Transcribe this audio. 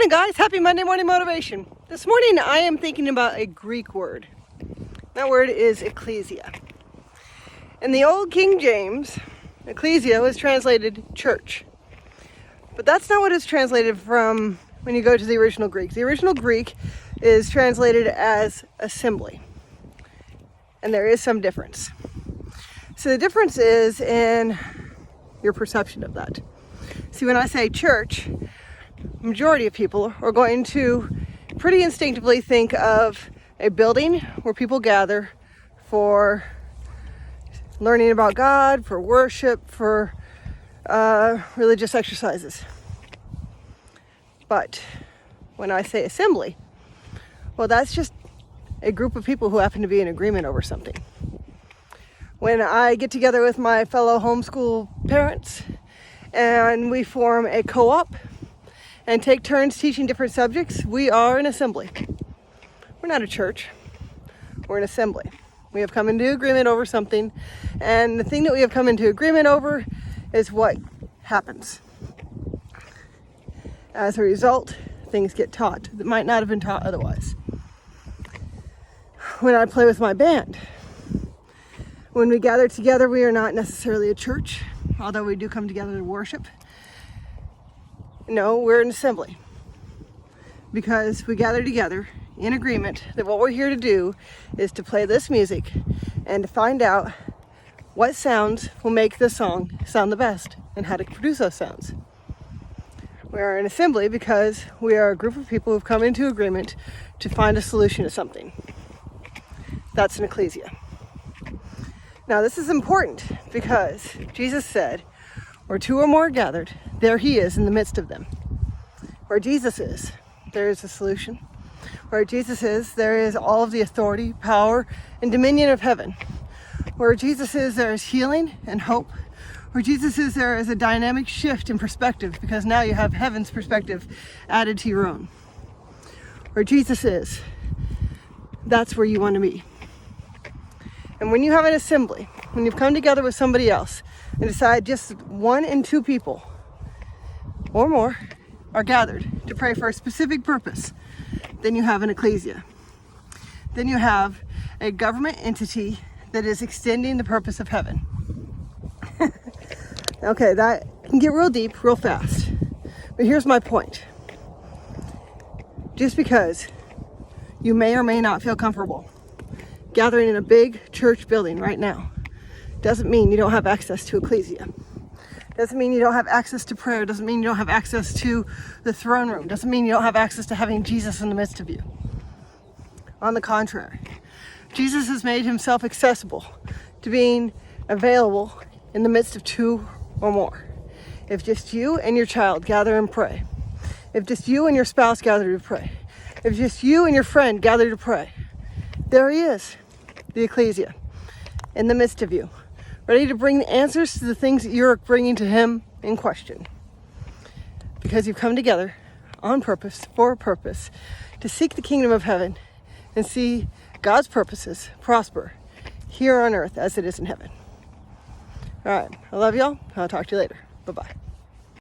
morning, guys. Happy Monday morning motivation. This morning I am thinking about a Greek word. That word is Ekklesia. In the old King James, Ekklesia was translated church. But that's not what it's translated from when you go to the original Greek. The original Greek is translated as assembly. And there is some difference. So the difference is in your perception of that. See, when I say church, majority of people are going to pretty instinctively think of a building where people gather for learning about God, for worship, for religious exercises. But when I say assembly, well, that's just a group of people who happen to be in agreement over something. When I get together with my fellow homeschool parents and we form a co-op and take turns teaching different subjects, we are an assembly. We're not a church, we're an assembly. We have come into agreement over something, and the thing that we have come into agreement over is what happens. As a result, things get taught that might not have been taught otherwise. When I play with my band, when we gather together, we are not necessarily a church, although we do come together to worship. No, we're an assembly because we gather together in agreement that what we're here to do is to play this music and to find out what sounds will make the song sound the best and how to produce those sounds. We are an assembly because we are a group of people who've come into agreement to find a solution to something. That's an ecclesia. Now, this is important because Jesus said, where two or more are gathered, there he is in the midst of them. Where Jesus is, there is a solution. Where Jesus is, there is all of the authority, power, and dominion of heaven. Where Jesus is, there is healing and hope. Where Jesus is, there is a dynamic shift in perspective because now you have heaven's perspective added to your own. Where Jesus is, that's where you want to be. And when you have an assembly, when you've come together with somebody else and decide just one and two people or more are gathered to pray for a specific purpose, then you have an ecclesia. Then you have a government entity that is extending the purpose of heaven. Okay, that can get real deep real fast. But here's my point. Just because you may or may not feel comfortable gathering in a big church building right now doesn't mean you don't have access to ecclesia. Doesn't mean you don't have access to prayer. Doesn't mean you don't have access to the throne room. Doesn't mean you don't have access to having Jesus in the midst of you. On the contrary, Jesus has made himself accessible to being available in the midst of two or more. If just you and your child gather and pray, if just you and your spouse gather to pray, if just you and your friend gather to pray, there he is, the ecclesia, in the midst of you, ready to bring the answers to the things that you're bringing to him in question. Because you've come together on purpose, for a purpose, to seek the kingdom of heaven and see God's purposes prosper here on earth as it is in heaven. All right, I love y'all. I'll talk to you later. Bye-bye.